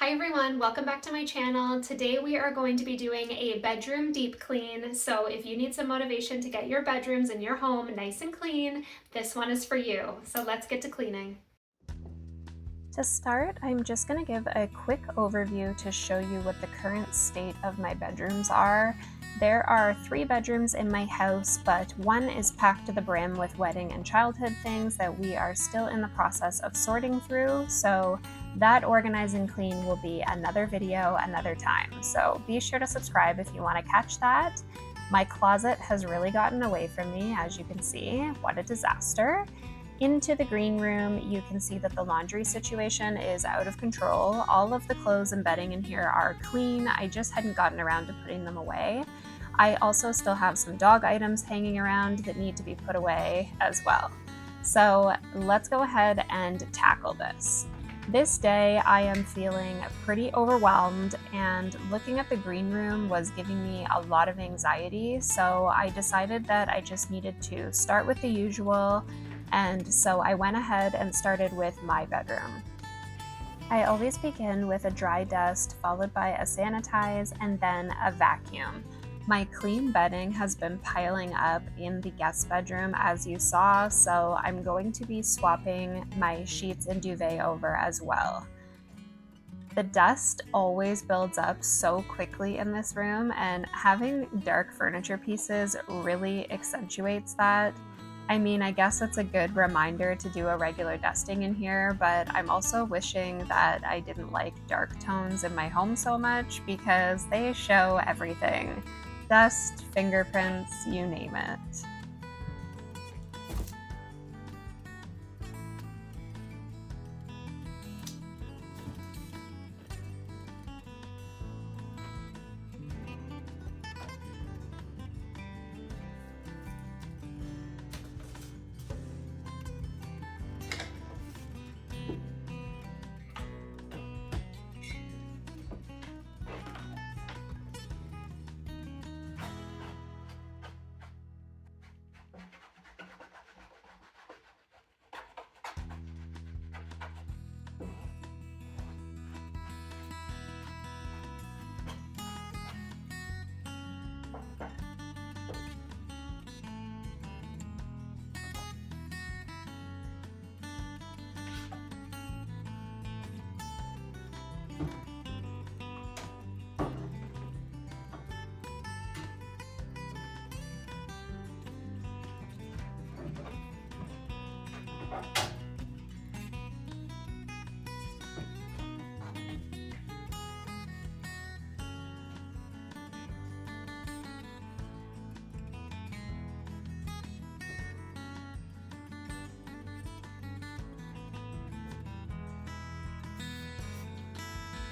Hi everyone, welcome back to my channel. Today we are going to be doing a bedroom deep clean. So if you need some motivation to get your bedrooms and your home nice and clean, this one is for you. So let's get to cleaning. To start, I'm just going to give a quick overview to show you what the current state of my bedrooms are. There are 3 bedrooms in my house, but one is packed to the brim with wedding and childhood things that we are still in the process of sorting through, so that organize and clean will be another video another time. So be sure to subscribe if you want to catch that. My closet has really gotten away from me, as you can see. What a disaster. Into the green room, you can see that the laundry situation is out of control. All of the clothes and bedding in here are clean. I just hadn't gotten around to putting them away. I also still have some dog items hanging around that need to be put away as well. So let's go ahead and tackle this. This day, I am feeling pretty overwhelmed, and looking at the green room was giving me a lot of anxiety. So I decided that I just needed to start with the usual. And so I went ahead and started with my bedroom. I always begin with a dry dust, followed by a sanitize, and then a vacuum. My clean bedding has been piling up in the guest bedroom, as you saw, so I'm going to be swapping my sheets and duvet over as well. The dust always builds up so quickly in this room, and having dark furniture pieces really accentuates that. I mean, I guess it's a good reminder to do a regular dusting in here, but I'm also wishing that I didn't like dark tones in my home so much because they show everything. Dust, fingerprints, you name it.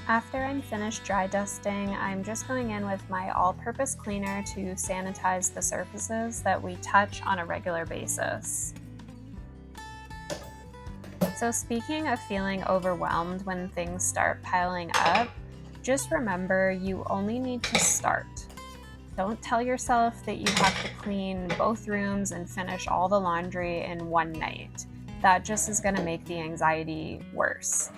After I'm finished dry dusting, I'm just going in with my all-purpose cleaner to sanitize the surfaces that we touch on a regular basis. So speaking of feeling overwhelmed when things start piling up, just remember you only need to start. Don't tell yourself that you have to clean both rooms and finish all the laundry in one night. That just is going to make the anxiety worse.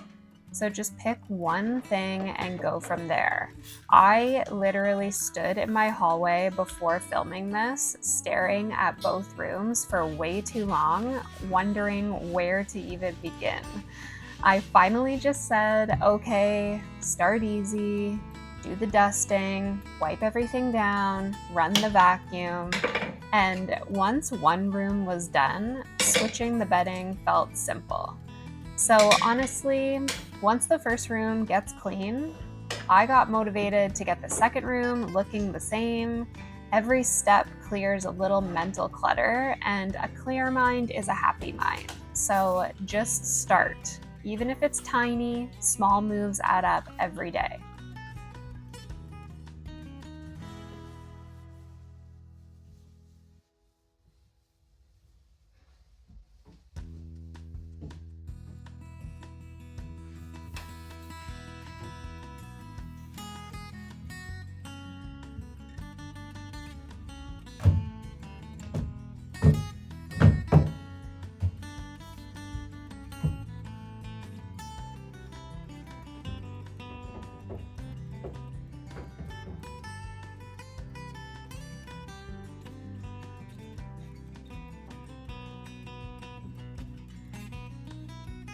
So just pick one thing and go from there. I literally stood in my hallway before filming this, staring at both rooms for way too long, wondering where to even begin. I finally just said, okay, start easy, do the dusting, wipe everything down, run the vacuum. And once one room was done, switching the bedding felt simple. So honestly, once the first room gets clean, I got motivated to get the second room looking the same. Every step clears a little mental clutter, and a clear mind is a happy mind. So just start. Even if it's tiny, small moves add up every day.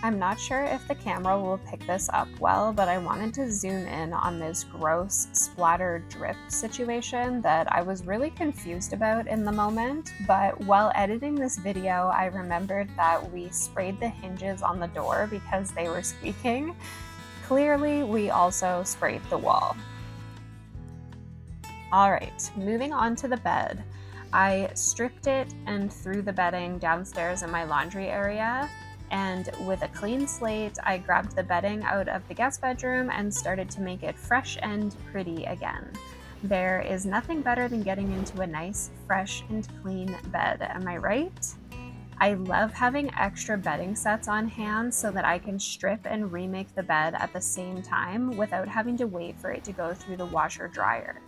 I'm not sure if the camera will pick this up well, but I wanted to zoom in on this gross splatter drip situation that I was really confused about in the moment. But while editing this video, I remembered that we sprayed the hinges on the door because they were squeaking. Clearly, we also sprayed the wall. All right, moving on to the bed. I stripped it and threw the bedding downstairs in my laundry area. And with a clean slate, I grabbed the bedding out of the guest bedroom and started to make it fresh and pretty again. There is nothing better than getting into a nice, fresh, and clean bed, am I right? I love having extra bedding sets on hand so that I can strip and remake the bed at the same time without having to wait for it to go through the washer dryer.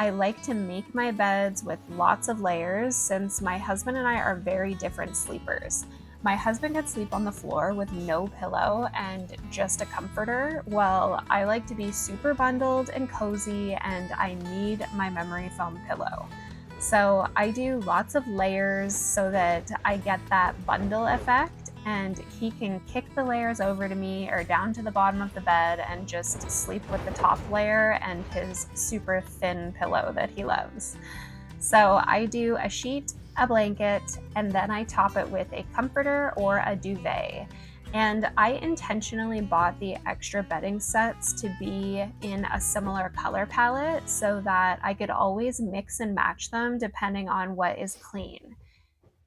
I like to make my beds with lots of layers since my husband and I are very different sleepers. My husband could sleep on the floor with no pillow and just a comforter, while I like to be super bundled and cozy and I need my memory foam pillow. So I do lots of layers so that I get that bundle effect, and he can kick the layers over to me or down to the bottom of the bed and just sleep with the top layer and his super thin pillow that he loves. So I do a sheet, a blanket, and then I top it with a comforter or a duvet. And I intentionally bought the extra bedding sets to be in a similar color palette so that I could always mix and match them depending on what is clean.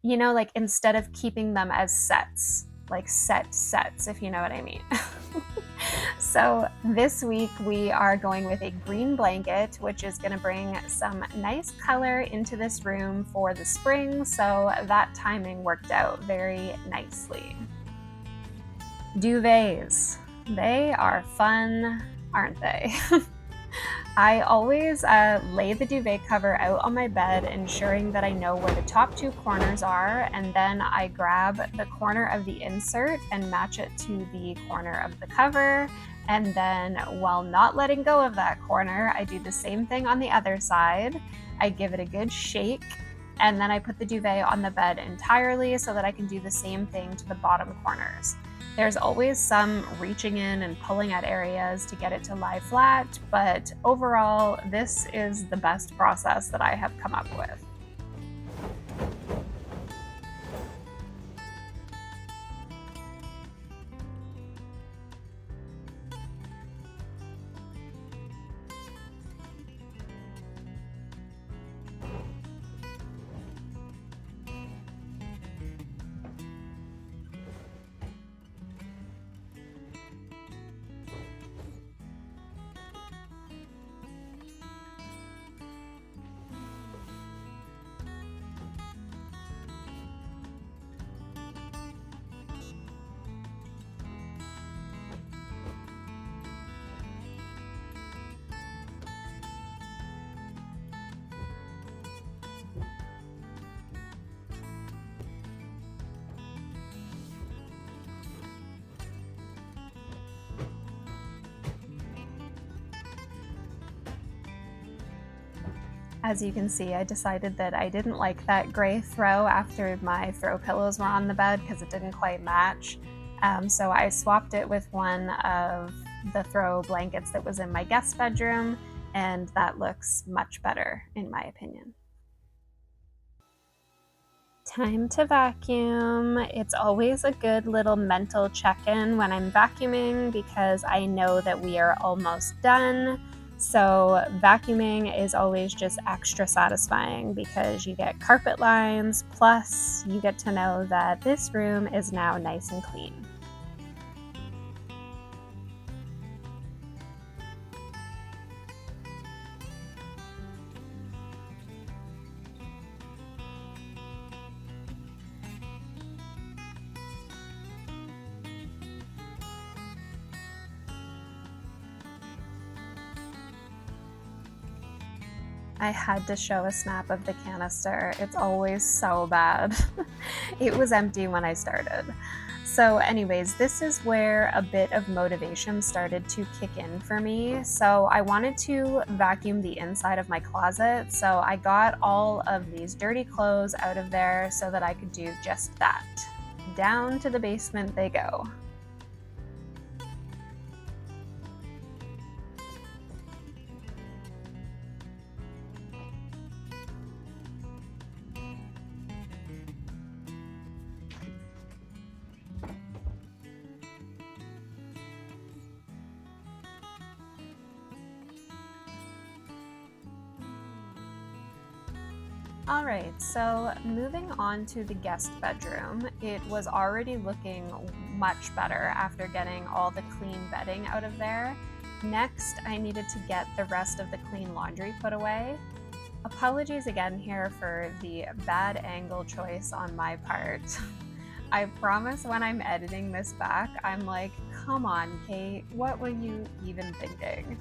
You know, like instead of keeping them as sets, like sets, if you know what I mean. So this week we are going with a green blanket, which is going to bring some nice color into this room for the spring. So that timing worked out very nicely. Duvets. They are fun, aren't they? I always lay the duvet cover out on my bed, ensuring that I know where the top two corners are, and then I grab the corner of the insert and match it to the corner of the cover. And then, while not letting go of that corner, I do the same thing on the other side. I give it a good shake, and then I put the duvet on the bed entirely so that I can do the same thing to the bottom corners. There's always some reaching in and pulling at areas to get it to lie flat, but overall, this is the best process that I have come up with. As you can see, I decided that I didn't like that gray throw after my throw pillows were on the bed because it didn't quite match. So I swapped it with one of the throw blankets that was in my guest bedroom, and that looks much better in my opinion. Time to vacuum. It's always a good little mental check-in when I'm vacuuming because I know that we are almost done. So vacuuming is always just extra satisfying because you get carpet lines, plus you get to know that this room is now nice and clean. I had to show a snap of the canister. It's always so bad. It was empty when I started. So anyways, this is where a bit of motivation started to kick in for me. So I wanted to vacuum the inside of my closet. So I got all of these dirty clothes out of there so that I could do just that. Down to the basement they go. Alright, so moving on to the guest bedroom, it was already looking much better after getting all the clean bedding out of there. Next, I needed to get the rest of the clean laundry put away. Apologies again here for the bad angle choice on my part. I promise when I'm editing this back, I'm like, come on, Kate, what were you even thinking?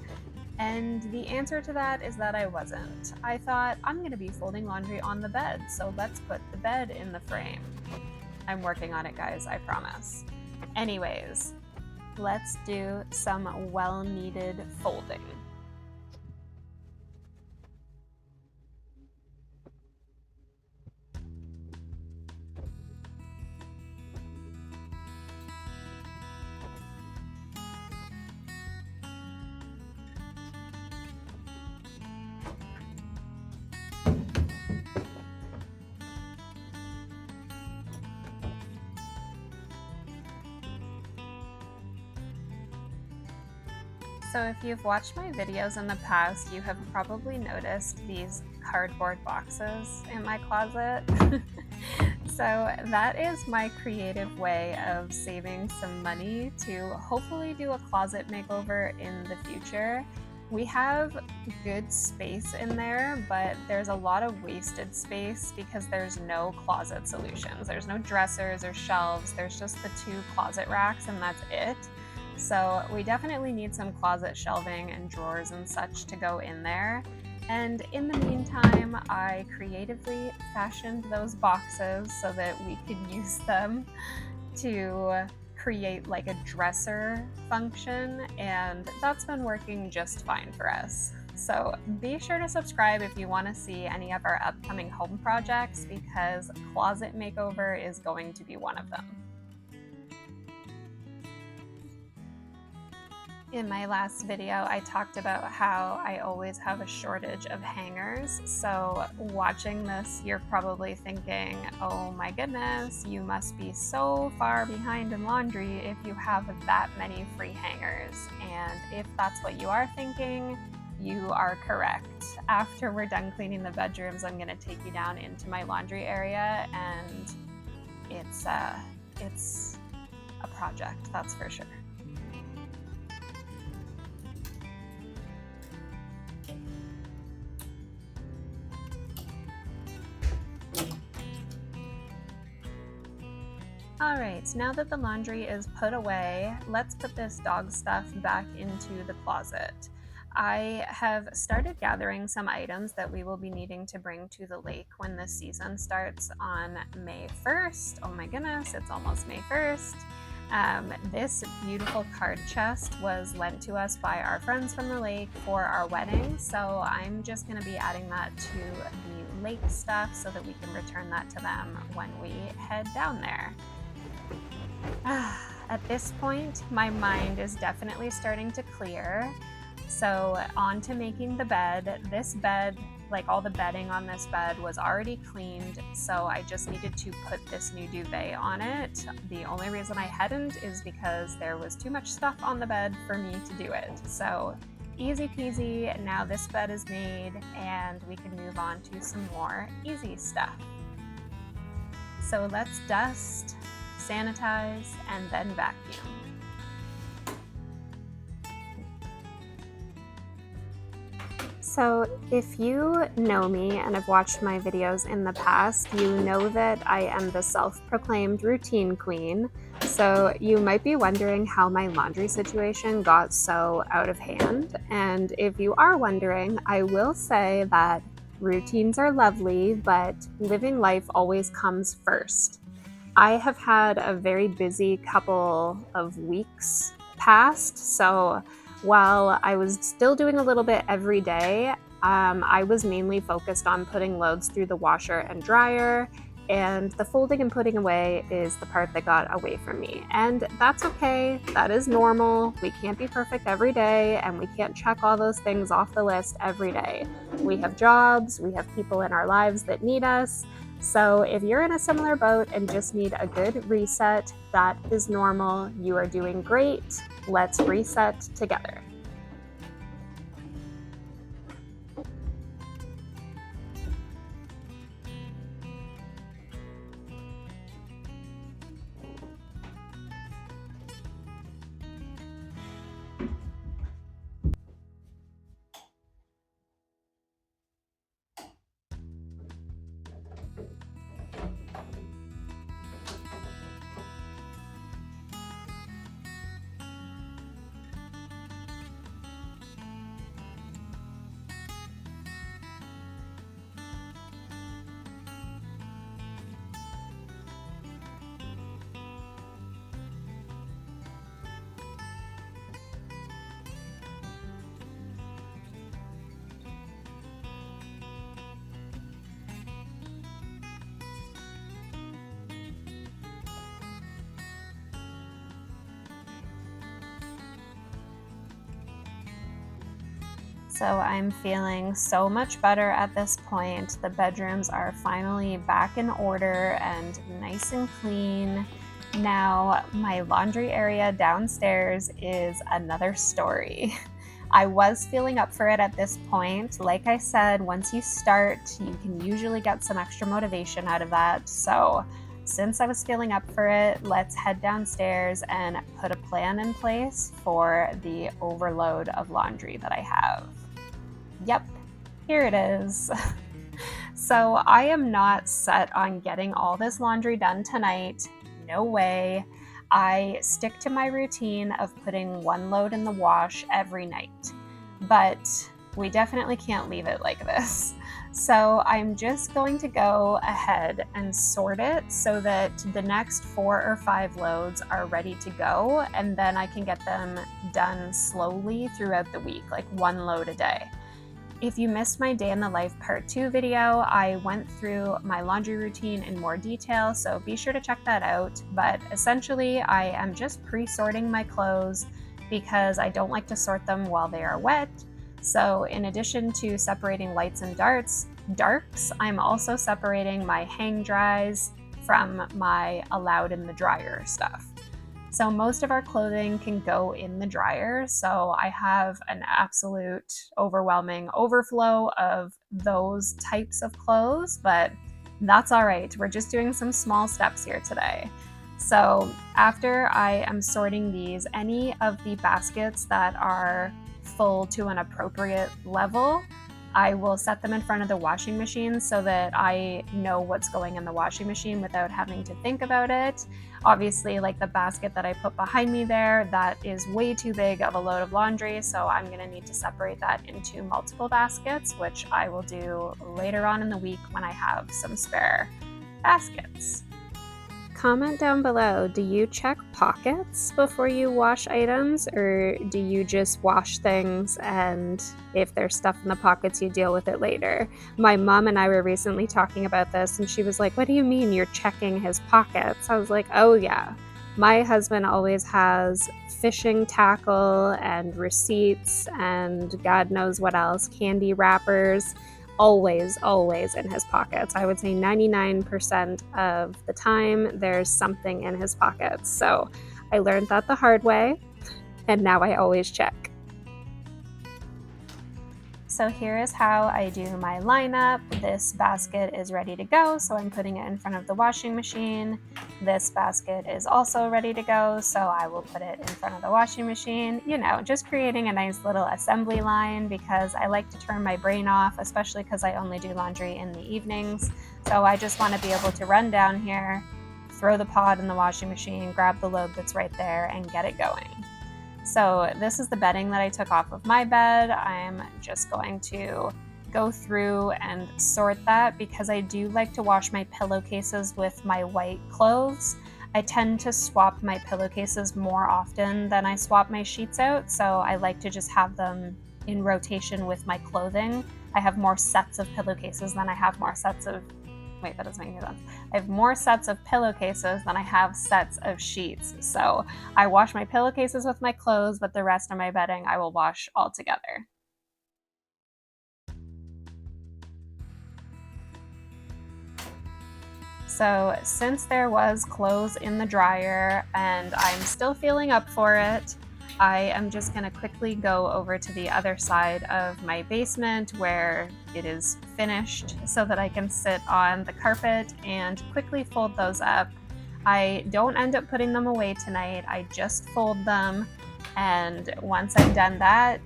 And the answer to that is that I wasn't. I thought, I'm going to be folding laundry on the bed, so let's put the bed in the frame. I'm working on it, guys, I promise. Anyways, let's do some well-needed folding. So if you've watched my videos in the past, you have probably noticed these cardboard boxes in my closet. So that is my creative way of saving some money to hopefully do a closet makeover in the future. We have good space in there, but there's a lot of wasted space because there's no closet solutions. There's no dressers or shelves, there's just the 2 closet racks and that's it. So we definitely need some closet shelving and drawers and such to go in there. And in the meantime, I creatively fashioned those boxes so that we could use them to create like a dresser function, and that's been working just fine for us. So be sure to subscribe if you want to see any of our upcoming home projects, because closet makeover is going to be one of them. In my last video, I talked about how I always have a shortage of hangers. So watching this, you're probably thinking, oh my goodness, you must be so far behind in laundry if you have that many free hangers. And if that's what you are thinking, you are correct. After we're done cleaning the bedrooms, I'm gonna take you down into my laundry area, and it's a project, that's for sure. Alright, now that the laundry is put away, let's put this dog stuff back into the closet. I have started gathering some items that we will be needing to bring to the lake when the season starts on May 1st. Oh my goodness, it's almost May 1st. This beautiful card chest was lent to us by our friends from the lake for our wedding, so I'm just going to be adding that to the lake stuff so that we can return that to them when we head down there. At this point, my mind is definitely starting to clear. So on to making the bed. This bed, like all the bedding on this bed, was already cleaned, so I just needed to put this new duvet on it. The only reason I hadn't is because there was too much stuff on the bed for me to do it. So easy peasy, now this bed is made and we can move on to some more easy stuff. So let's dust, sanitize, and then vacuum. So if you know me and have watched my videos in the past, you know that I am the self-proclaimed routine queen. So you might be wondering how my laundry situation got so out of hand. And if you are wondering, I will say that routines are lovely, but living life always comes first. I have had a very busy couple of weeks past, so while I was still doing a little bit every day, I was mainly focused on putting loads through the washer and dryer, and the folding and putting away is the part that got away from me. And that's okay, that is normal. We can't be perfect every day, and we can't check all those things off the list every day. We have jobs, we have people in our lives that need us. So if you're in a similar boat and just need a good reset, that is normal. You are doing great. Let's reset together. So I'm feeling so much better at this point. The bedrooms are finally back in order and nice and clean. Now, my laundry area downstairs is another story. I was feeling up for it at this point. Like I said, once you start, you can usually get some extra motivation out of that. So, since I was feeling up for it, let's head downstairs and put a plan in place for the overload of laundry that I have. Yep, here it is. So I am not set on getting all this laundry done tonight. No way. I stick to my routine of putting one load in the wash every night, but we definitely can't leave it like this. So I'm just going to go ahead and sort it so that the next 4 or 5 loads are ready to go, and then I can get them done slowly throughout the week, like 1 load a day. If you missed my day in the life part 2 video, I went through my laundry routine in more detail, so be sure to check that out. But essentially, I am just pre-sorting my clothes because I don't like to sort them while they are wet. So in addition to separating lights and darks, I'm also separating my hang dries from my allowed in the dryer stuff. So most of our clothing can go in the dryer. So I have an absolute overwhelming overflow of those types of clothes, but that's all right. We're just doing some small steps here today. So after I am sorting these, any of the baskets that are full to an appropriate level, I will set them in front of the washing machine so that I know what's going in the washing machine without having to think about it. Obviously, like the basket that I put behind me there, that is way too big of a load of laundry, so I'm gonna need to separate that into multiple baskets, which I will do later on in the week when I have some spare baskets. Comment down below, do you check pockets before you wash items, or do you just wash things and if there's stuff in the pockets you deal with it later? My mom and I were recently talking about this and she was like, what do you mean you're checking his pockets? I was like, oh yeah. My husband always has fishing tackle and receipts and God knows what else, candy wrappers, always in his pockets. I would say 99% of the time there's something in his pockets. So I learned that the hard way, and now I always check. So here is how I do my lineup. This basket is ready to go, so I'm putting it in front of the washing machine. This basket is also ready to go, so I will put it in front of the washing machine. You know, just creating a nice little assembly line because I like to turn my brain off, especially because I only do laundry in the evenings. So I just want to be able to run down here, throw the pod in the washing machine, grab the load that's right there, and get it going. So this is the bedding that I took off of my bed. I'm just going to go through and sort that because I do like to wash my pillowcases with my white clothes. I tend to swap my pillowcases more often than I swap my sheets out, so I like to just have them in rotation with my clothing. I have more sets of pillowcases than I have more sets of Wait, that doesn't make any sense. I have more sets of pillowcases than I have sets of sheets. So I wash my pillowcases with my clothes, but the rest of my bedding I will wash all together. So since there was clothes in the dryer and I'm still feeling up for it, I am just going to quickly go over to the other side of my basement where it is finished so that I can sit on the carpet and quickly fold those up. I don't end up putting them away tonight, I just fold them, and once I've done that,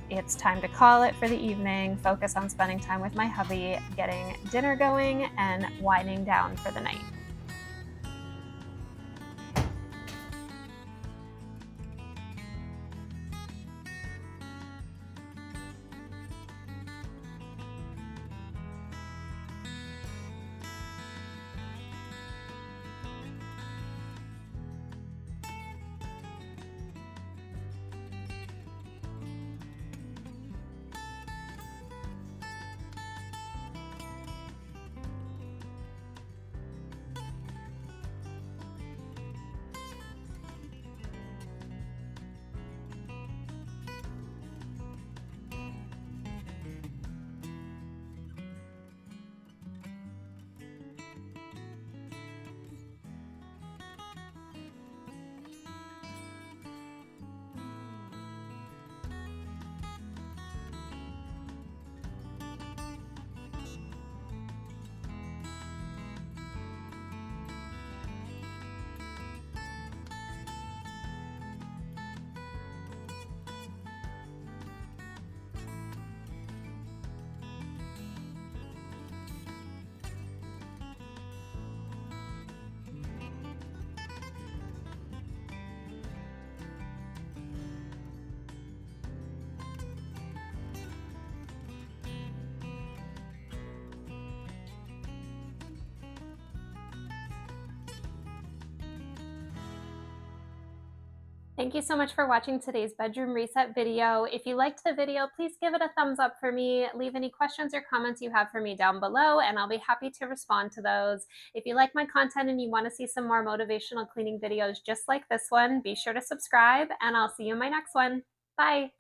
it's time to call it for the evening, focus on spending time with my hubby, getting dinner going, and winding down for the night. Thank you so much for watching today's bedroom reset video. If you liked the video, please give it a thumbs up for me. Leave any questions or comments you have for me down below, and I'll be happy to respond to those. If you like my content and you want to see some more motivational cleaning videos just like this one, be sure to subscribe, and I'll see you in my next one. Bye.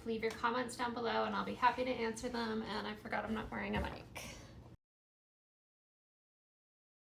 Leave your comments down below and I'll be happy to answer them. And I forgot I'm not wearing a mic.